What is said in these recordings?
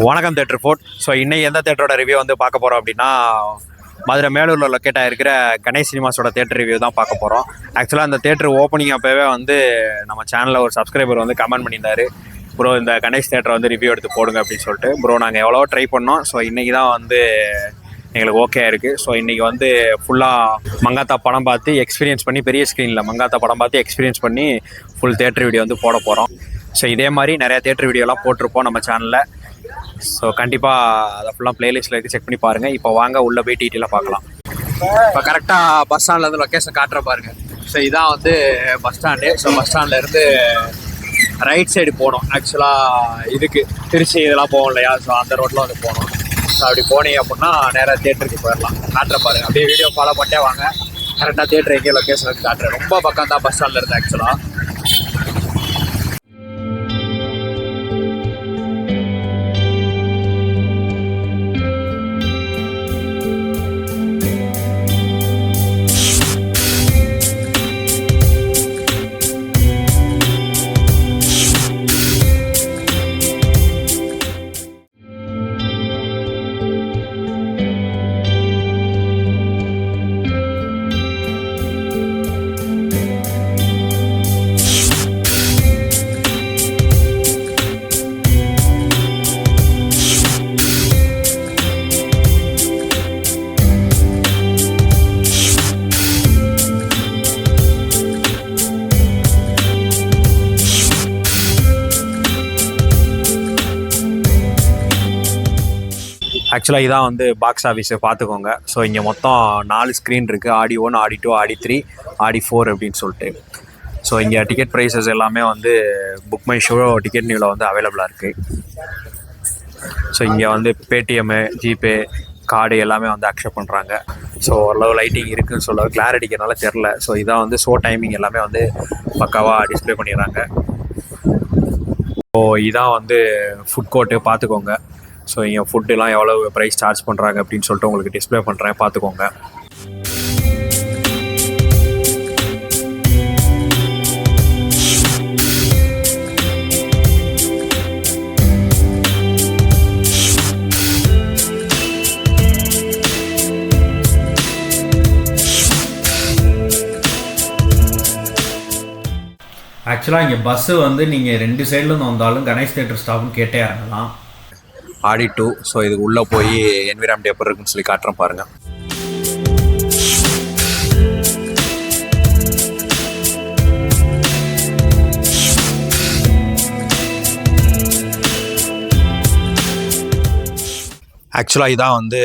வணக்கம் theatre fort. So இன்றைக்கி எந்த தேட்டரோட ரிவ்யூ வந்து பார்க்க போகிறோம் அப்படின்னா, மதுரை மேலூரில் லொக்கேட் ஆகிருக்கிற கணேஷ் சினிமாஸோட தேட்டர் ரிவ்யூ தான் பார்க்க போகிறோம். ஆக்சுவலாக அந்த தேட்டர் ஓப்பனிங் அப்போவே வந்து நம்ம சேனலில் ஒரு சப்ஸ்கிரைபர் வந்து கமெண்ட் பண்ணியிருந்தாரு, ப்ரோ இந்த கணேஷ் தேட்டரை வந்து ரிவ்யூ எடுத்து போடுங்க அப்படின்னு சொல்லிட்டு. ப்ரோ நாங்கள் எவ்வளோ ட்ரை பண்ணோம். ஸோ இன்றைக்கி தான் வந்து எங்களுக்கு ஓகே இருக்குது. ஸோ இன்றைக்கி வந்து ஃபுல்லாக மங்காத்தா படம் பார்த்து எக்ஸ்பீரியன்ஸ் பண்ணி, பெரிய ஸ்க்ரீனில் மங்காத்தா படம் பார்த்து எக்ஸ்பீரியன்ஸ் பண்ணி ஃபுல் தேட்டர் வீடியோ வந்து போட போகிறோம். ஸோ இதே மாதிரி நிறையா தேட்டர் வீடியோலாம் போட்டிருப்போம் நம்ம சேனலில். ஸோ கண்டிப்பாக அதை ஃபுல்லாக ப்ளேலிஸ்ட்டில் இருக்குது, செக் பண்ணி பாருங்கள். இப்போ வாங்க உள்ளே போய் டீட்டெயிலாக பார்க்கலாம். இப்போ கரெக்டாக பஸ் ஸ்டாண்ட்லேருந்து லொக்கேஷன் காட்டுற பாருங்கள். ஸோ இதான் வந்து பஸ் ஸ்டாண்டு. ஸோ பஸ் ஸ்டாண்ட்லேருந்து ரைட் சைடு போகணும். ஆக்சுவலாக இதுக்கு திருச்சி இதெல்லாம் போவோம் இல்லையா, ஸோ அந்த ரோட்டில் வந்து போகணும். ஸோ அப்படி போனீங்க அப்படின்னா நேராக தேட்டருக்கு போயிடலாம். காட்டுற பாருங்கள், அப்படியே வீடியோ ஃபாலோ பண்ணிட்டே வாங்க. கரெக்டாக தேட்டர் எங்கேயோ லொக்கேஷன் வந்து காட்டுறேன். ரொம்ப பக்கம் தான் பஸ் ஸ்டாண்டில் இருந்து ஆக்சுவலாக. ஆக்சுவலாக இதான் வந்து பாக்ஸ் ஆஃபீஸு பார்த்துக்கோங்க. ஸோ இங்கே மொத்தம் 4 ஸ்க்ரீன் இருக்குது. ஆடி 1, ஆடி 2, ஆடி 3, ஆடி 4 அப்படின்னு சொல்லிட்டு. ஸோ இங்கே டிக்கெட் ப்ரைஸஸ் எல்லாமே வந்து புக் மை ஷோ டிக்கெட் நியூவில் வந்து அவைலபிளாக இருக்குது. ஸோ இங்கே வந்து பேடிஎம்மு, ஜிபே, கார்டு எல்லாமே வந்து அக்செப்ட் பண்ணுறாங்க. ஸோ ஓரளவு லைட்டிங் இருக்குதுன்னு சொல்ல கிளாரிட்டிக்கிறனால தெரில. ஸோ இதான் வந்து ஷோ டைமிங் எல்லாமே வந்து பக்காவாக டிஸ்பிளே பண்ணிடுறாங்க. ஸோ இதான் வந்து ஃபுட் கோர்ட்டு பார்த்துக்கோங்க. ஸோ இங்கே ஃபுட்டுலாம் எவ்வளோ ப்ரைஸ் சார்ஜ் பண்ணுறாங்க அப்படின்னு சொல்லிட்டு உங்களுக்கு டிஸ்பிளே பண்ணுறேன், பார்த்துக்கோங்க. ஆக்சுவலாக இங்கே பஸ்ஸு வந்து நீங்கள் 2 சைட்லேருந்து வந்தாலும் கணேஷ் தேட்டர் ஸ்டாப்னு கேட்டே இறங்கலாம். ஆடி 2. ஸோ இதுக்கு உள்ளே போய் என்விரான்மெண்ட் எப்படி இருக்குன்னு சொல்லி காட்டுறேன் பாருங்கள். ஆக்சுவலாக இதான் வந்து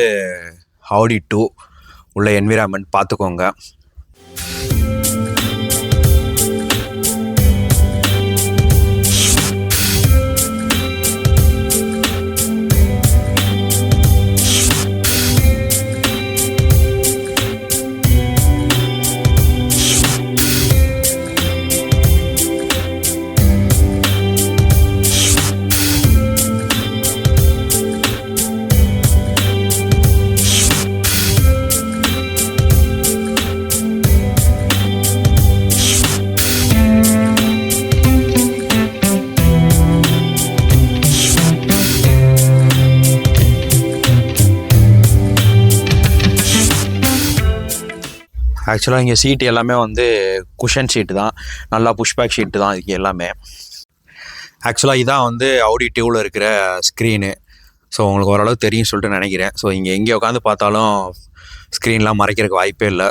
ஆடி 2 உள்ள என்விரான்மெண்ட் பார்த்துக்கோங்க. ஆக்சுவலாக இங்கே சீட்டு எல்லாமே வந்து குஷன் சீட்டு தான், நல்லா புஷ்பேக் ஷீட்டு தான் இதுக்கு எல்லாமே. ஆக்சுவலாக இதான் வந்து ஆடி 2வில் இருக்கிற ஸ்க்ரீனு. ஸோ உங்களுக்கு ஓரளவு தெரியும் சொல்லிட்டு நினைக்கிறேன். ஸோ இங்கே எங்கே உட்காந்து பார்த்தாலும் ஸ்க்ரீன்லாம் மறைக்கிறதுக்கு வாய்ப்பே இல்லை.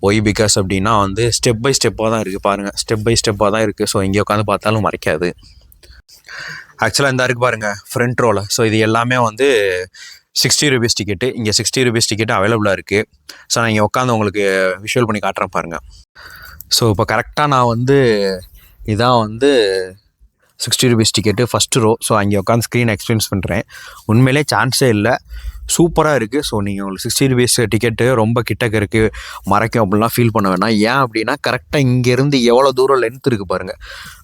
ஒய் பிகாஸ் அப்படின்னா வந்து ஸ்டெப் பை ஸ்டெப்பாக தான் இருக்குது பாருங்கள், ஸ்டெப் பை ஸ்டெப்பாக தான் இருக்குது. ஸோ இங்கே உட்காந்து பார்த்தாலும் மறைக்காது. ஆக்சுவலாக இந்த இருக்குது பாருங்கள் ஃப்ரண்ட் ரோவில். ஸோ இது எல்லாமே வந்து 60 ரூபீஸ் டிக்கெட்டு. இங்கே 60 ரூபீஸ் டிக்கெட்டு அவைலபிளாக இருக்குது. ஸோ நான் இங்கே உட்காந்து உங்களுக்கு விஷுவல் பண்ணி காட்டுறேன் பாருங்கள். ஸோ இப்போ கரெக்டாக நான் வந்து இதான் வந்து 60 rupees ticket first row. So அங்கே உட்காந்து ஸ்க்ரீன் எக்ஸ்பீரியன்ஸ் பண்ணுறேன். உண்மையிலே சான்ஸே இல்லை, சூப்பராக இருக்குது. ஸோ நீங்கள் உங்களுக்கு 60 ரூபீஸ் டிக்கெட்டு ரொம்ப கிட்டக்க இருக்குது, மறைக்கும் அப்படிலாம் ஃபீல் பண்ண வேணாம். ஏன் அப்படின்னா கரெக்டாக இங்கேருந்து எவ்வளோ தூரம் லென்த் இருக்குது பாருங்கள்.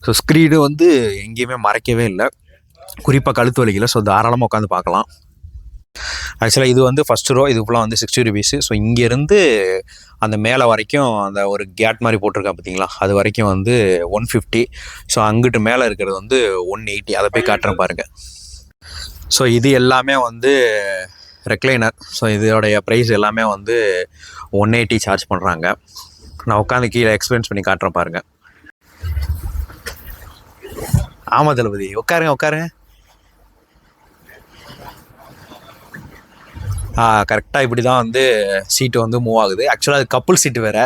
ஸோ ஸ்க்ரீனு வந்து எங்கேயுமே மறைக்கவே இல்லை, குறிப்பாக கழுத்து வலிக்கல. ஸோ தாராளமாக உட்காந்து பார்க்கலாம். ஆக்சுவலாக இது வந்து ஃபஸ்ட் ரோ, இது ஃபுல்லாக வந்து 60 ரூபீஸு. ஸோ இங்கேருந்து அந்த மேலே வரைக்கும் அந்த ஒரு கேட் மாதிரி போட்டிருக்கா பார்த்தீங்களா, அது வரைக்கும் வந்து 150. ஸோ அங்கிட்டு மேலே இருக்கிறது வந்து 180. அதை போய் காட்டுறேன் பாருங்கள். ஸோ இது எல்லாமே வந்து ரெக்லைனர். ஸோ இதோடைய ப்ரைஸ் எல்லாமே வந்து 180 சார்ஜ் பண்ணுறாங்க. நான் உட்காந்து கீழே எக்ஸ்பீரியன்ஸ் பண்ணி காட்டுறேன் பாருங்கள். ஆமாம் தளபதி, உட்காருங்க. கரெக்டாக இப்படி தான் வந்து சீட்டு வந்து மூவ் ஆகுது. ஆக்சுவலாக அது கப்புள் சீட்டு வேறு.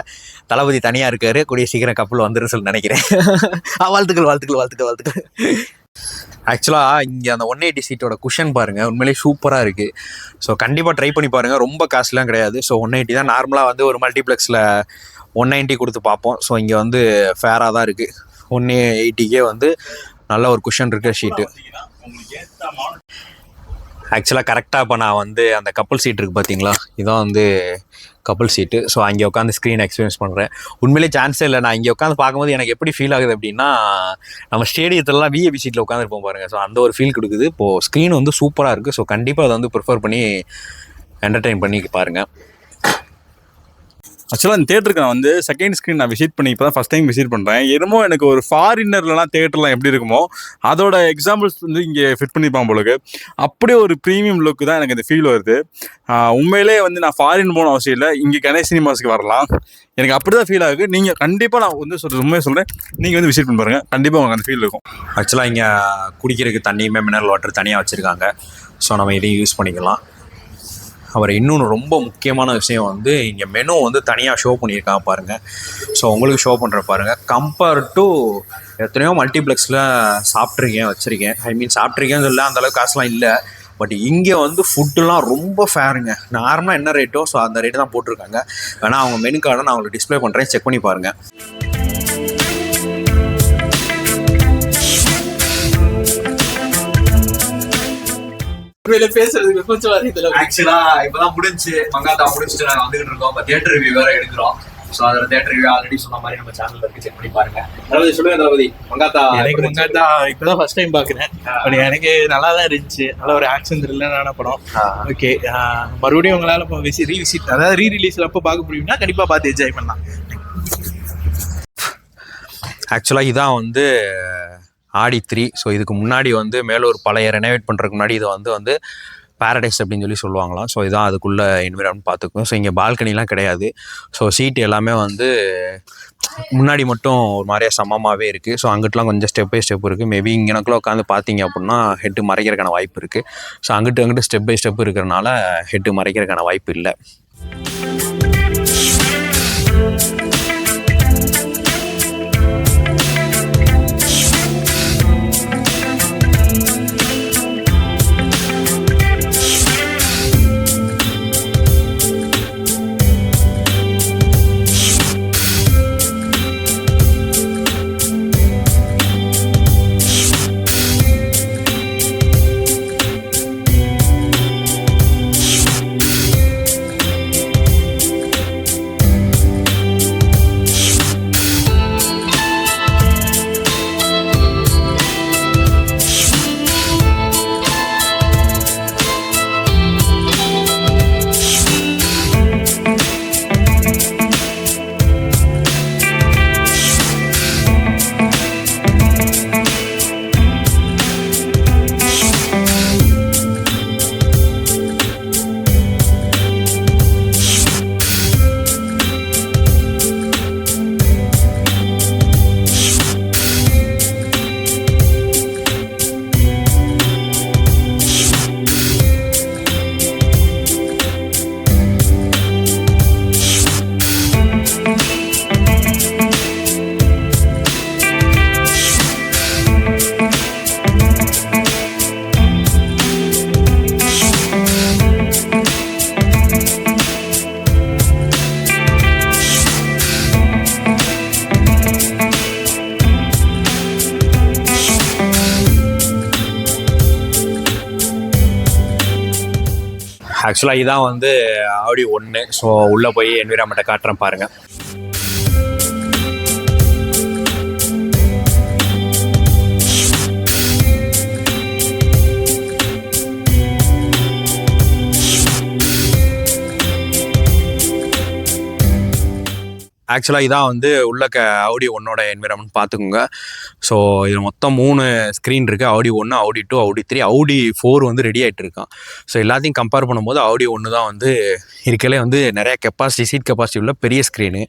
தளபதி தனியாக இருக்கார், கூடிய சீக்கிரம் கப்புள் வந்துருன்னு சொல்லி நினைக்கிறேன். வாழ்த்துக்கள். ஆக்சுவலாக இங்கே அந்த 180 சீட்டோட குஷன் பாருங்கள், உண்மையிலேயே சூப்பராக இருக்குது. ஸோ கண்டிப்பாக ட்ரை பண்ணி பாருங்கள். ரொம்ப காஸ்ட்லாம் கிடையாது. ஸோ 180 தான். நார்மலாக வந்து ஒரு மல்டிப்ளெக்ஸில் 190 கொடுத்து பார்ப்போம். ஸோ இங்கே வந்து ஃபேராக தான் இருக்குது. 180க்கே வந்து நல்ல ஒரு குஷன் இருக்க ஷீட்டு. ஆக்சுவலாக கரெக்டாக இப்போ நான் வந்து அந்த கப்புள் சீட் இருக்குது பார்த்தீங்களா, இதான் வந்து கப்புள் சீட்டு. ஸோ அங்கே உட்காந்து ஸ்க்ரீன் எக்ஸ்பீரியன்ஸ் பண்ணுறேன். உண்மையிலே சான்ஸே இல்லை. நான் இங்கே உட்காந்து பார்க்கும்போது எனக்கு எப்படி ஃபீல் ஆகுது அப்படின்னா, நம்ம ஸ்டேடியத்துலலாம் விஐபி சீட்டில் உட்காந்துருப்போம் பாருங்கள். ஸோ அந்த ஒரு ஃபீல் கொடுக்குது. இப்போது ஸ்க்ரீன் வந்து சூப்பராக இருக்குது. ஸோ கண்டிப்பாக அதை வந்து ப்ரிஃபர் பண்ணி என்டர்டெயின் பண்ணி பாருங்கள். ஆக்சுவலாக இந்த தேட்டருக்கு நான் வந்து செகண்ட் ஸ்க்ரீன் நான் விசிட் பண்ணி இப்போ தான் ஃபஸ்ட் டைம் விசிட் பண்ணுறேன். என்னமோ எனக்கு ஒரு ஃபாரினர்லாம் தேட்டர்லாம் எப்படி இருக்குமோ அதோட எக்ஸாம்பிள்ஸ் வந்து இங்கே ஃபிட் பண்ணிப்பான் போலுக்கு. அப்படியே ஒரு ப்ரீமியம் லுக்கு தான் எனக்கு இந்த ஃபீல் வருது. உண்மையிலே வந்து நான் ஃபாரின் போன அவசியம் இல்லை, இங்கே கணேஷ் சினிமாஸுக்கு வரலாம். எனக்கு அப்படி தான் ஃபீல் ஆகுது. நீங்கள் கண்டிப்பாக நான் வந்து உண்மையாக சொல்கிறேன், நீங்கள் வந்து விசிட் பண்ணி பாருங்கள், கண்டிப்பாக உங்களுக்கு அந்த ஃபீல் இருக்கும். ஆக்சுவலாக இங்கே குடிக்கிறதுக்கு தண்ணியுமே மினரல் வாட்டர் தனியாக வச்சுருக்காங்க. ஸோ நம்ம இதையும் யூஸ் பண்ணிக்கலாம். அப்புறம் இன்னொன்று ரொம்ப முக்கியமான விஷயம் வந்து இங்கே மெனு வந்து தனியாக ஷோ பண்ணியிருக்காங்க பாருங்கள். ஸோ உங்களுக்கு ஷோ பண்ணுற பாருங்கள். கம்பேர் டு எத்தனையோ மல்டிப்ளெக்ஸில் சாப்பிட்ருக்கேன்னு சொல்ல அந்தளவுக்கு காசுலாம் இல்லை. பட் இங்கே வந்து ஃபுட்டுலாம் ரொம்ப ஃபேருங்க. நார்மலாக என்ன ரேட்டோ ஸோ அந்த ரேட்டு தான் போட்டிருக்காங்க. வேணால் அவங்க மெனு கார்டை நான் உங்களுக்கு டிஸ்பிளே பண்ணுறேன், செக் பண்ணி பாருங்கள். பேசுறதுக்கு கொஞ்சம் ஆக்சுவலா இப்பதான் முடிஞ்சு மங்காத்தா முடிச்சுட்டு நாங்க வந்துகிட்டு இருக்கோம். தியேட்டர் ரிவ்யூ வேற எடுக்கிறோம். ஸோ அதில் தேட்டர் ரிவ்யூ ஆல்ரெடி சொன்ன மாதிரி நம்ம சேனலில் இருக்குது, செக் பண்ணி பாருங்க. தளபதி சொல்லுங்க. தளபதி மங்காத்தா இப்போ தான் ஃபர்ஸ்ட் டைம் பார்க்குறேன். பட் எனக்கு நல்லா தான் இருந்துச்சு. நல்ல ஒரு ஆக்ஷன் த்ரில்லரான படம். ஓகே, மறுபடியும் உங்களால் இப்போ ரீவிசிட் அதாவது ரீரிலீஸில் அப்போ பார்க்க முடியும்னா கண்டிப்பாக பார்த்து என்ஜாய் பண்ணலாம். ஆக்சுவலாக இதான் வந்து ஆடி 3. ஸோ இதுக்கு முன்னாடி வந்து மேலே ஒரு பழைய ரெனோவேட் பண்ணுறதுக்கு முன்னாடி இதை வந்து பேரடைஸ் அப்படின்னு சொல்லுவாங்களாம். ஸோ இதான் அதுக்குள்ளே என்விரான்மெண்ட் பார்த்துக்கும். ஸோ இங்கே பால்கனிலாம் கிடையாது. ஸோ சீட்டு எல்லாமே வந்து முன்னாடி மட்டும் ஒரு மாதிரியா சமமாகவே இருக்குது. ஸோ அங்கிட்டலாம் கொஞ்சம் ஸ்டெப் பை ஸ்டெப் இருக்குது. மேபி இங்கனக்குள்ளே உட்காந்து பார்த்தீங்க அப்படின்னா ஹெட்டு மறைக்கிறதுக்கான வாய்ப்பு இருக்குது. ஸோ அங்கிட்டு ஸ்டெப் பை ஸ்டெப் இருக்கிறனால ஹெட்டு மறைக்கிறதுக்கான வாய்ப்பு இல்லை. ஆக்சுவலாக இதான் வந்து ஆடி 1. ஸோ உள்ளே போய் என்விரான்மெண்ட்டை காட்டுறேன் பாருங்கள். ஆக்சுவலாக இதான் வந்து உள்ளக்க ஆடி ஒன்னோட என்விரான்மெண்ட் பார்த்துக்கோங்க. ஸோ இது மொத்தம் 3 ஸ்க்ரீன் இருக்குது. ஆடி 1, ஆடி 2, ஆடி 3, ஆடி 4 வந்து ரெடி ஆகிட்டு இருக்கான். ஸோ எல்லாத்தையும் கம்பேர் பண்ணும்போது ஆடி 1 தான் வந்து இருக்கலே வந்து நிறைய கெப்பாசிட்டி, சீட் கெப்பாசிட்டி உள்ள பெரிய ஸ்க்ரீனு.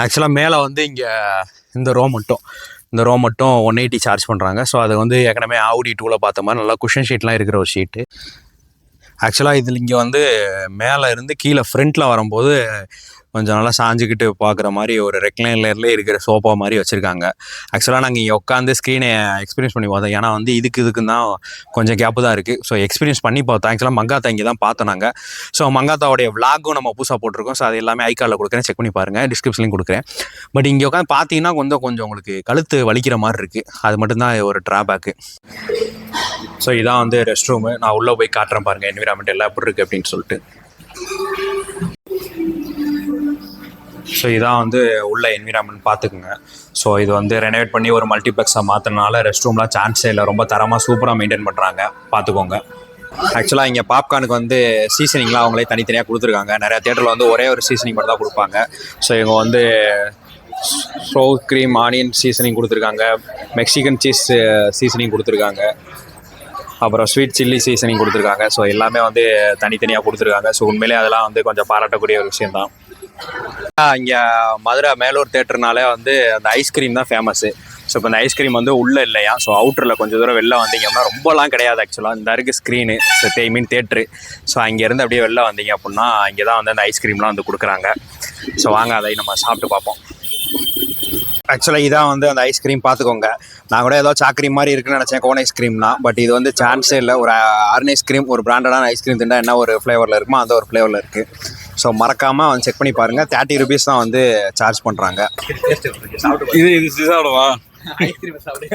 ஆக்சுவலாக மேலே வந்து இங்கே இந்த ரோ மட்டும் 180 சார்ஜ் பண்ணுறாங்க. ஸோ அது வந்து ஏற்கனவே ஆடி 2ல் பார்த்த மாதிரி நல்லா குஷன் ஷீட்லாம் இருக்கிற ஒரு ஷீட்டு. ஆக்சுவலாக இதில் இங்கே வந்து மேலே இருந்து கீழே ஃப்ரண்ட்டில் வரும்போது கொஞ்சம் நல்லா சாஞ்சிக்கிட்டு பார்க்குற மாதிரி ஒரு ரெக்லைனர்லேயே இருக்கிற சோஃபா மாதிரி வச்சுருக்காங்க. ஆக்சுவலாக நாங்கள் இங்கே உட்காந்து ஸ்க்ரீனை எக்ஸ்பீரியன்ஸ் பண்ணி பார்த்தோம். ஏன்னா வந்து இதுக்கும் தான் கொஞ்சம் கேப்பு தான் இருக்குது. ஸோ எக்ஸ்பீரியன்ஸ் பண்ணி பார்த்தோம். ஆக்சுவலாக மங்காத்தா இங்கே தான் பார்த்தோம் நாங்கள். ஸோ மங்காத்தாவுடைய விளாகும் நம்ம புதுசாக போட்டிருக்கோம். ஸோ அது எல்லாமே ஐகார்டில் கொடுக்குறேன், செக் பண்ணி பாருங்கள், டிஸ்கிரிப்ஷன்லையும் கொடுக்குறேன். பட் இங்கே உட்காந்து பார்த்தீங்கன்னா கொஞ்சம் உங்களுக்கு கழுத்து வலிக்கிற மாதிரி இருக்குது. அது மட்டும்தான் ஒரு ட்ராபேக்கு. ஸோ இதான் வந்து ரெஸ்ட் ரூமு. நான் உள்ளே போய் காட்டுறேன் பாருங்கள் என்விரான்மெண்ட் எல்லாம் எப்படி இருக்குது அப்படின்னு சொல்லிட்டு. ஸோ இதான் வந்து உள்ள என்விரான்மெண்ட் பார்த்துக்குங்க. ஸோ இது வந்து ரெனோவேட் பண்ணி ஒரு மல்டிப்ளெக்ஸாக மாற்றினால ரெஸ்ட் ரூம்லாம் சான்ஸே இல்லை. ரொம்ப தரமாக சூப்பராக மெயின்டைன் பண்ணுறாங்க, பார்த்துக்கோங்க. ஆக்சுவலாக இங்கே பாப்கார்னுக்கு வந்து சீசனிங்லாம் அவங்களே தனித்தனியாக கொடுத்துருக்காங்க. நிறையா தியேட்டரில் வந்து ஒரே ஒரு சீசனிங் மட்டும் தான் கொடுப்பாங்க. ஸோ இவங்க வந்து சோர் க்ரீம் ஆனியன் சீசனிங் கொடுத்துருக்காங்க, மெக்சிகன் சீஸ் சீசனிங் கொடுத்துருக்காங்க, அப்புறம் ஸ்வீட் சில்லி சீசனிங் கொடுத்துருக்காங்க. ஸோ எல்லாமே வந்து தனித்தனியாக கொடுத்துருக்காங்க. ஸோ உண்மையிலே அதெல்லாம் வந்து கொஞ்சம் பாராட்டக்கூடிய ஒரு விஷயந்தான். இங்கே மதுரை மேலூர் தேட்டர்னாலே வந்து அந்த ஐஸ்கிரீம் தான் ஃபேமஸ்ஸு. ஸோ இப்போ அந்த ஐஸ்கிரீம் வந்து உள்ளே இல்லையா. ஸோ அவுட்டரில் கொஞ்சம் தூரம் வெளில வந்தீங்கன்னா ரொம்பலாம் கிடையாது. ஆக்சுவலாக இந்த இருக்குது ஸ்க்ரீனு, ஸோ மீன் தேட்ரு. ஸோ அங்கேருந்து அப்படியே வெளில வந்தீங்க அப்படின்னா இங்கே தான் வந்து அந்த ஐஸ்கிரீம்லாம் வந்து கொடுக்குறாங்க. ஸோ வாங்க அதை நம்ம சாப்பிட்டு பார்ப்போம். ஆக்சுவலாக இதான் வந்து அந்த ஐஸ்கிரீம் பார்த்துக்கோங்க. நான் கூட ஏதோ சாக்ரீம் மாதிரி இருக்குன்னு நினச்சேன், கோன் ஐஸ்கிரீம்னா. பட் இது வந்து சான்ஸே இல்லை. ஒரு அருண் ஐஸ்கிரீம், ஒரு பிராண்டடான ஐஸ்கிரீம் தின்னா என்ன ஒரு ஃப்ளேவரில் இருக்குமோ அந்த ஒரு ஃப்ளேவரில் இருக்குது. ஸோ மறக்காமல் வந்து செக் பண்ணி பாருங்கள். 30 rupees தான் வந்து சார்ஜ் பண்ணுறாங்க. இது சாப்பிடுவா ஐஸ்கிரீம் சாப்பிடு.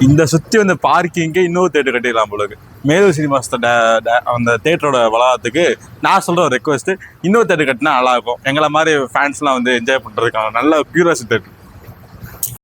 இந்த சுற்றி வந்து பார்க்கிங்கே இன்னொரு தேட்டர் கட்டிடலாம் போல இருக்கு. மேலூர் சினிமாஸ் அந்த தேட்டரோட வளாகத்துக்கு நான் சொல்கிற ஒரு ரெக்வஸ்ட்டு, இன்னொரு தேட்டர் கட்டினா நல்லாயிருக்கும். எங்களை மாதிரி ஃபேன்ஸ்லாம் வந்து என்ஜாய் பண்ணுறதுக்கான நல்ல பியூராசி தேட்டர்.